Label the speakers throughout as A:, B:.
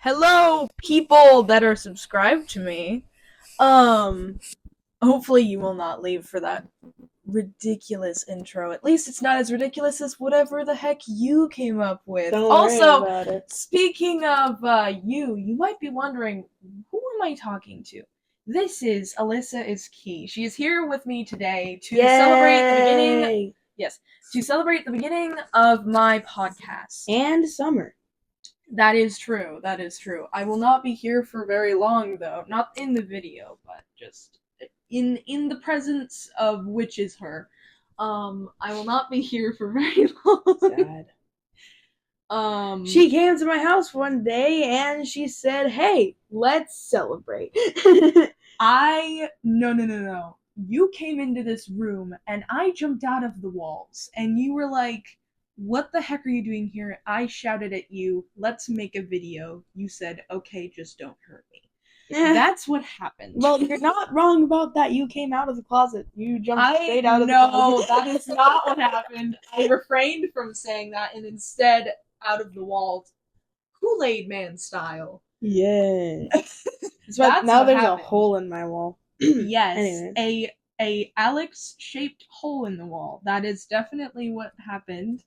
A: Hello, people that are subscribed to me. Hopefully you will not leave for that ridiculous intro. At least it's not as ridiculous as whatever the heck you came up with.
B: Don't worry
A: Also,
B: about it.
A: speaking of you might be wondering, who am I talking to? This is Alyssa is Key. She is here with me today to celebrate the beginning. Yes, to celebrate the beginning of my podcast.
B: And summer.
A: That is true. That is true. I will not be here for very long, though. Not in the video, but just in the presence of which is her. I will not be here for very long.
B: Sad. She came to my house one day and she said, "Hey, let's celebrate."
A: No. You came into this room and I jumped out of the walls and you were like, "What the heck are you doing here?" I shouted at you, "Let's make a video." You said, "Okay, just don't hurt me." That's what happened.
B: Well, you're not wrong about that. You came out of the closet. You jumped straight out of the closet.
A: No, that is not what happened. I refrained from saying that and instead out of the walls, Kool-Aid Man style.
B: Yeah.
A: That's
B: now
A: what
B: there's
A: happened.
B: A hole in my wall.
A: Yes,
B: Anyways.
A: a Alex-shaped hole in the wall. That is definitely what happened.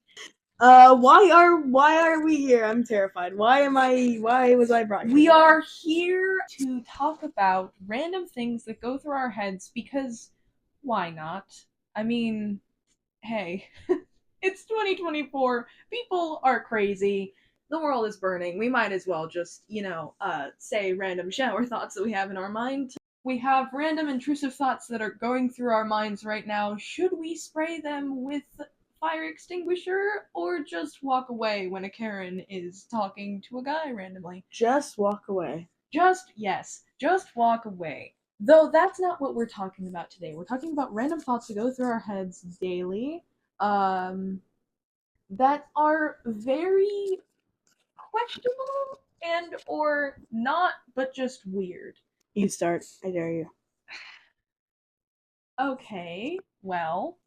B: Why are we here? I'm terrified. Why was I brought here?
A: We are here to talk about random things that go through our heads because why not? I mean, hey, it's 2024. People are crazy. The world is burning. We might as well just, say random shower thoughts that we have in our mind. We have random intrusive thoughts that are going through our minds right now. Should we spray them with fire extinguisher or just walk away when a Karen is talking to a guy randomly?
B: Just walk away.
A: Just walk away. Though that's not what we're talking about today. We're talking about random thoughts that go through our heads daily, that are very questionable and or not, but just weird.
B: You start. I dare you.
A: Okay, well,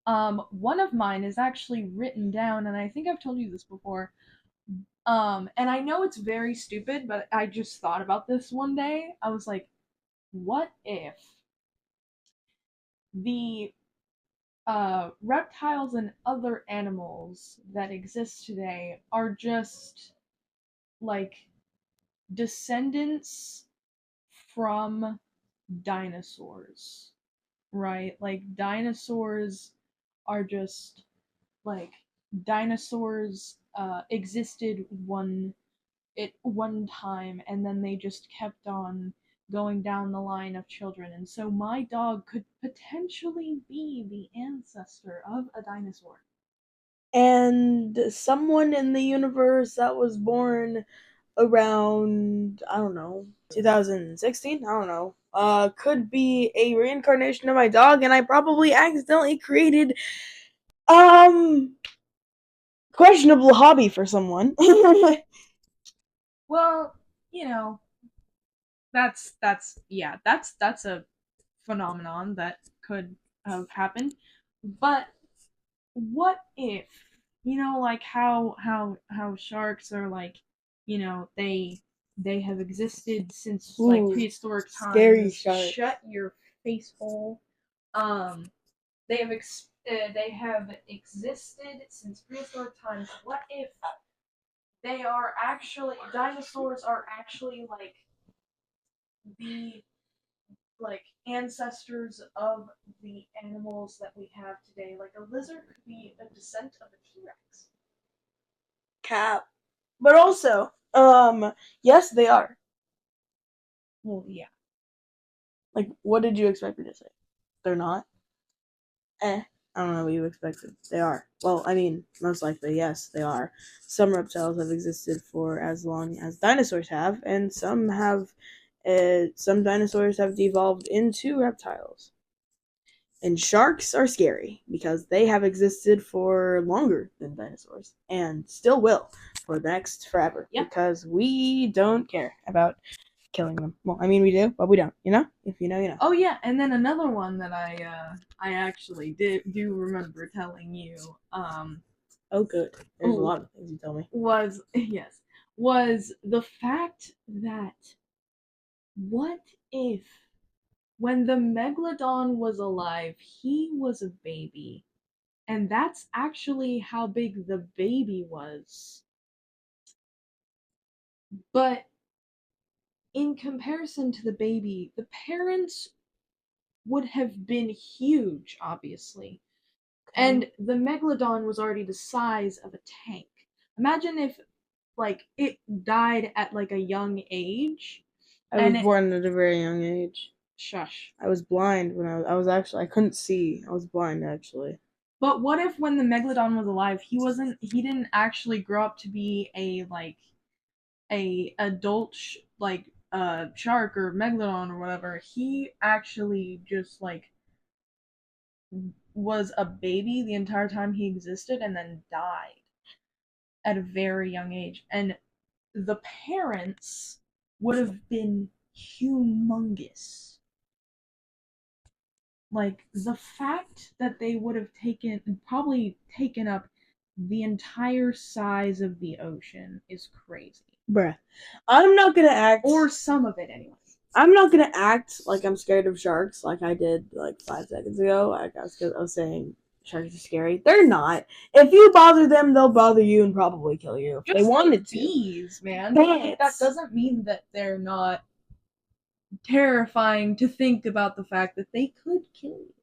A: one of mine is actually written down, and I think I've told you this before. And I know it's very stupid, but I just thought about this one day. I was like, what if the reptiles and other animals that exist today are just like descendants from dinosaurs, right? Like dinosaurs are just like dinosaurs existed one time and then they just kept on going down the line of children, and so my dog could potentially be the ancestor of a dinosaur.
B: And someone in the universe that was born around, I don't know, 2016, I don't know, could be a reincarnation of my dog, and I probably accidentally created questionable hobby for someone.
A: Well, that's a phenomenon that could have happened. But what if, like how sharks are like, they have existed since like prehistoric times.
B: Scary sharks.
A: Shut your face hole. They have existed since prehistoric times. What if dinosaurs are actually like the ancestors of the animals that we have today? Like a lizard could be a descent of a T-Rex.
B: Cap. But also, yes, they are.
A: Well, yeah.
B: Like, what did you expect me to say? They're not? I don't know what you expected. They are. Well, I mean, most likely, yes, they are. Some reptiles have existed for as long as dinosaurs have, and some dinosaurs have devolved into reptiles. And sharks are scary because they have existed for longer than dinosaurs and still will for the next forever.
A: Yep.
B: Because we don't care about killing them. Well, I mean, we do, but we don't. If you know, you know.
A: Oh yeah, and then another one that I actually do remember telling you.
B: Oh, good. There's a lot of things you tell me.
A: Was was the fact that what if when the Megalodon was alive, he was a baby, and that's actually how big the baby was. But in comparison to the baby, the parents would have been huge, obviously. And the Megalodon was already the size of a tank. Imagine if, like, it died at, like, a young age.
B: I was born at a very young age.
A: Shush.
B: I was blind when I was actually, I couldn't see. I was blind, actually.
A: But what if when the Megalodon was alive, he didn't actually grow up to be a adult, shark or Megalodon or whatever. He actually just, like, was a baby the entire time he existed and then died at a very young age. And the parents would have been humongous. Like, the fact that they would have probably taken up the entire size of the ocean is crazy.
B: Bruh. I'm not gonna act.
A: Or some of it, anyway.
B: I'm not gonna act like I'm scared of sharks like I did like 5 seconds ago. Like I was saying sharks are scary. They're not. If you bother them, they'll bother you and probably kill you if
A: Just
B: they wanted
A: like
B: to.
A: bees, man.
B: Bats.
A: That doesn't mean that they're not terrifying to think about the fact that they could kill you.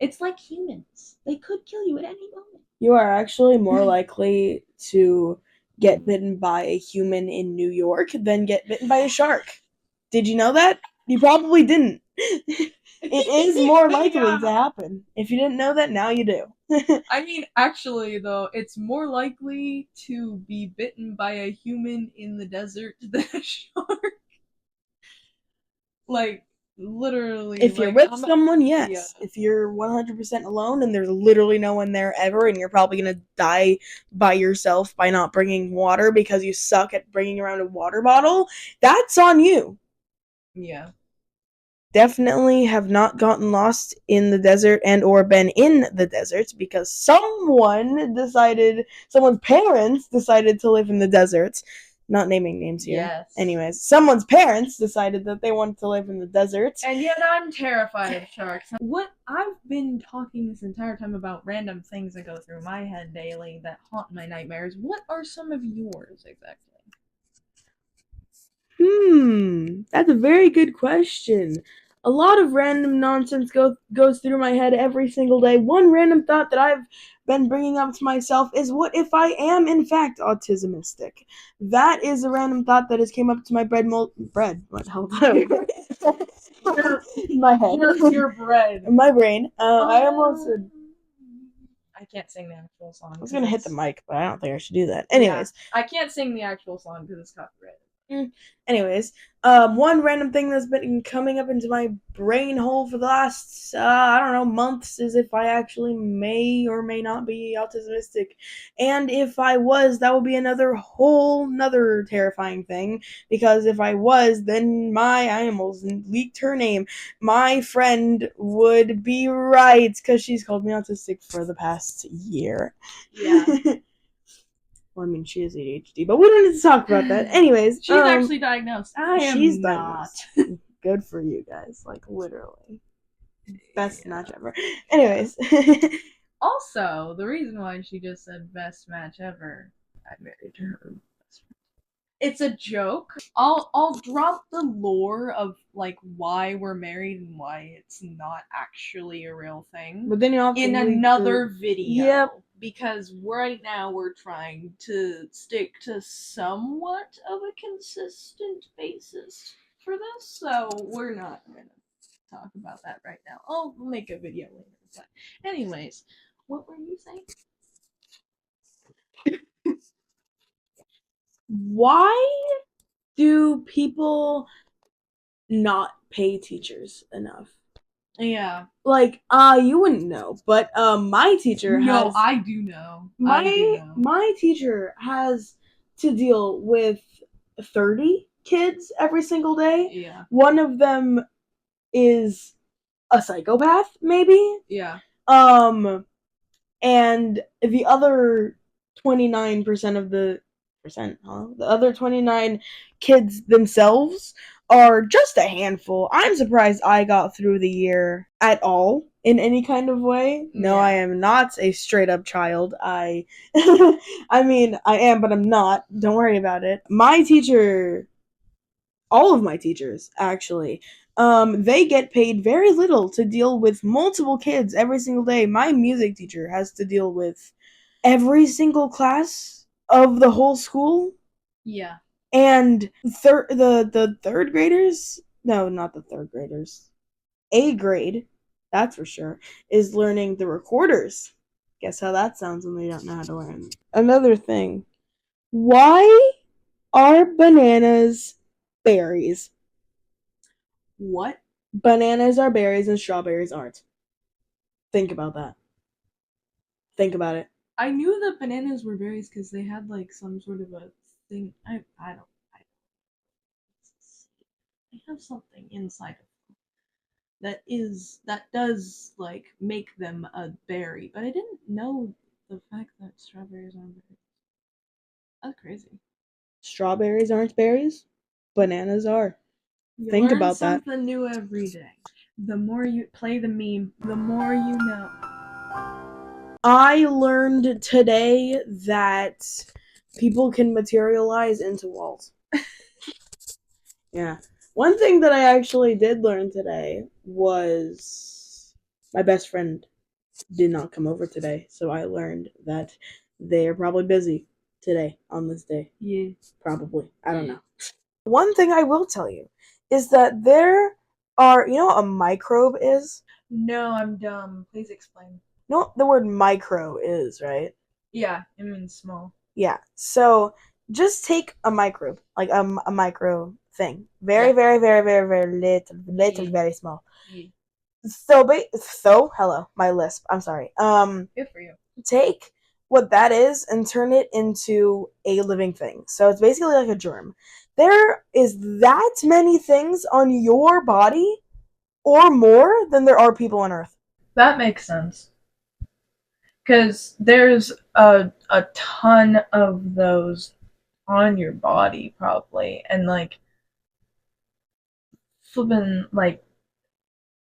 A: It's like humans. They could kill you at any moment.
B: You are actually more likely to get bitten by a human in New York than get bitten by a shark. Did you know that? You probably didn't. It is more likely to happen. If you didn't know that, now you do.
A: I mean, actually, though, it's more likely to be bitten by a human in the desert than a shark. Like, literally.
B: If you're with someone, yes. Yeah. If you're 100% alone and there's literally no one there ever and you're probably going to die by yourself by not bringing water because you suck at bringing around a water bottle, that's on you.
A: Yeah.
B: Definitely have not gotten lost in the desert and or been in the desert because someone's parents decided to live in the desert. Not naming names here.
A: Yes.
B: Anyways, someone's parents decided that they wanted to live in the desert.
A: And yet I'm terrified of sharks. What I've been talking this entire time about random things that go through my head daily that haunt my nightmares. What are some of yours exactly?
B: That's a very good question. A lot of random nonsense goes through my head every single day. One random thought that I've been bringing up to myself is, what if I am in fact autismistic? That is a random thought that has came up to my bread. What hell? My head.
A: Your bread.
B: My brain. I almost.
A: I can't sing the actual song.
B: I was gonna hit the mic, but I don't think I should do that. Anyways,
A: yeah, I can't sing the actual song because it's copyrighted.
B: Anyways, one random thing that's been coming up into my brain hole for the last, I don't know, months is if I actually may or may not be autismistic. And if I was, that would be another terrifying thing. Because if I was, then I almost leaked her name. My friend would be right, because she's called me autistic for the past year.
A: Yeah.
B: Well, I mean, she has ADHD, but we don't need to talk about that. Anyways,
A: she's actually diagnosed. She's not.
B: Good for you guys, like literally, best match ever. Anyways,
A: also the reason why she just said best match ever, I married her. It's a joke. I'll drop the lore of like why we're married and why it's not actually a real thing.
B: But then you have
A: in another video. Yep. Because right now we're trying to stick to somewhat of a consistent basis for this, so we're not gonna talk about that right now. I'll make a video later. But anyways, what were you saying?
B: Why do people not pay teachers enough?
A: Yeah.
B: Like, you wouldn't know, but my teacher has.
A: No, I do know.
B: My teacher has to deal with 30 kids every single day.
A: Yeah.
B: One of them is a psychopath, maybe.
A: Yeah.
B: And the other 29% of the huh? The other 29 kids themselves are just a handful. I'm surprised I got through the year at all in any kind of way. No, I am not a straight up child. I mean, I am, but I'm not. Don't worry about it. My teacher, all of my teachers actually, they get paid very little to deal with multiple kids every single day. My music teacher has to deal with every single class of the whole school.
A: Yeah.
B: And the third graders, no, not the third graders, A grade, that's for sure, is learning the recorders. Guess how that sounds when they don't know how to learn. Another thing, why are bananas berries?
A: What?
B: Bananas are berries and strawberries aren't. Think about that. Think about it.
A: I knew that bananas were berries because they had like some sort of a thing. I have something inside of them that does like make them a berry, but I didn't know the fact that strawberries aren't berries. That's crazy.
B: Strawberries aren't berries. Bananas are.
A: You
B: Think
A: learn
B: about that.
A: something new every day. The more you play the meme, the more you know.
B: I learned today that people can materialize into walls. Yeah. One thing that I actually did learn today was my best friend did not come over today, so I learned that they are probably busy today on this day.
A: Yeah.
B: Probably. I don't know. One thing I will tell you is that there are, you know what a microbe is?
A: No, I'm dumb. Please explain.
B: You know what the word micro is, right?
A: Yeah, it means small.
B: Yeah. So just take a microbe, like a micro thing, very,
A: Yeah.
B: very, very, very, very little,
A: Yeah.
B: very small.
A: Yeah.
B: So hello, my lisp. I'm sorry.
A: Good for you.
B: Take what that is and turn it into a living thing. So it's basically like a germ. There is that many things on your body or more than there are people on Earth.
A: That makes sense. Because there's a ton of those on your body, probably. And, like, flipping, like,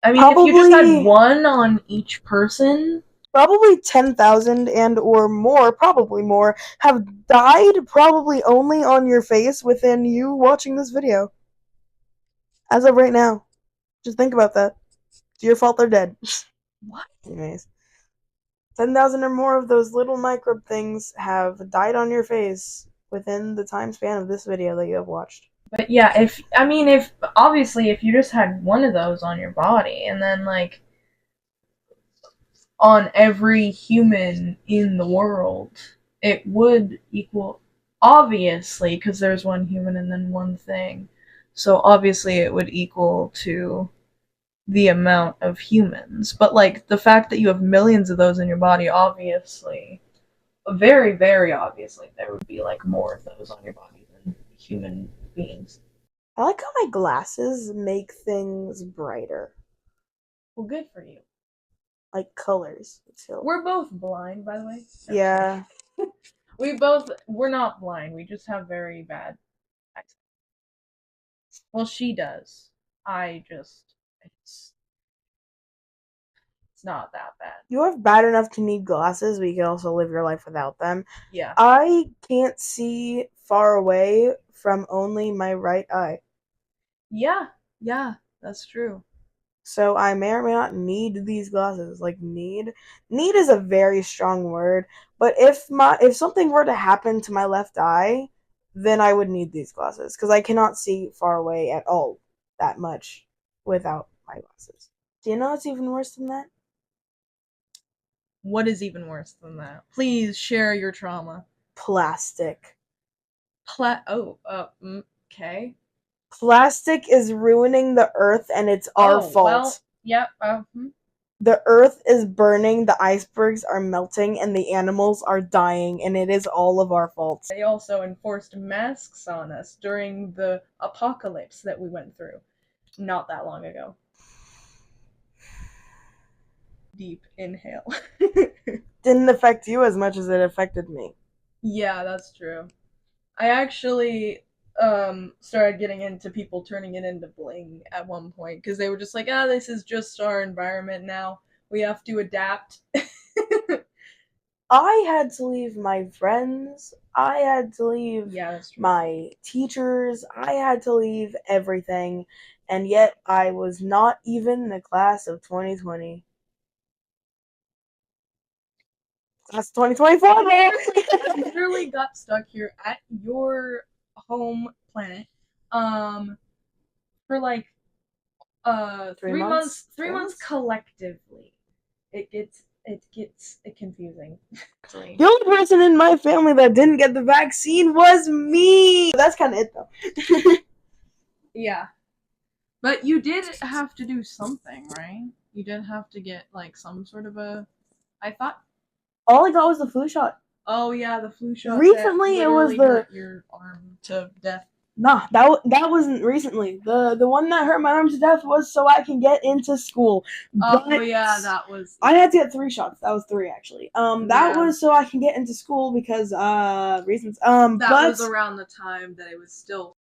A: I mean, if you just had one on each person.
B: Probably 10,000 and or more, probably more, have died probably only on your face within you watching this video. As of right now. Just think about that. It's your fault they're dead.
A: What?
B: Anyways. 10,000 or more of those little microbe things have died on your face within the time span of this video that you have watched.
A: But yeah, if obviously if you just had one of those on your body, and then like on every human in the world, it would equal, obviously, because there's one human and then one thing. So obviously it would equal to the amount of humans. But like the fact that you have millions of those in your body, obviously, very, very obviously, there would be like more of those on your body than human beings.
B: I like how my glasses make things brighter.
A: Well, good for you.
B: Like colors.
A: We're both blind, by the way.
B: Yeah.
A: We're not blind. We just have very bad eyesight. Well, she does. It's not that bad.
B: You have bad enough to need glasses, but you can also live your life without them.
A: Yeah.
B: I can't see far away from only my right eye.
A: Yeah, that's true.
B: So I may or may not need these glasses. Like need is a very strong word, but if something were to happen to my left eye, then I would need these glasses because I cannot see far away at all that much without my glasses. Do you know what's even worse than that?
A: What is even worse than that? Please share your trauma.
B: Plastic.
A: Okay.
B: Plastic is ruining the earth and it's our fault.
A: Well, yep.
B: The earth is burning, the icebergs are melting, and the animals are dying, and it is all of our fault.
A: They also enforced masks on us during the apocalypse that we went through not that long ago. Deep inhale.
B: Didn't affect you as much as it affected me.
A: Yeah, that's true. I actually started getting into people turning it into bling at one point because they were just like, ah, this is just our environment now. We have to adapt.
B: I had to leave my friends. I had to leave
A: Yeah, that's true.
B: my teachers. I had to leave everything. And yet I was not even the class of 2020. That's 2024, man.
A: Literally got stuck here at your home planet for like 3 months. 3 months collectively. It gets confusing.
B: The only person in my family that didn't get the vaccine was me. That's kind of it, though.
A: Yeah. But you did have to do something, right? You did have to get like some sort of a. I thought.
B: All I got was the flu shot.
A: Oh yeah, the flu shot.
B: Recently,
A: that
B: it was
A: literally
B: the
A: hurt your arm to death.
B: Nah, that wasn't recently. The one that hurt my arm to death was so I can get into school.
A: Oh
B: But
A: yeah, that was.
B: I had to get 3 shots. That was 3 actually. That
A: Yeah.
B: was so I can get into school because reasons.
A: That
B: but
A: was around the time that it was still.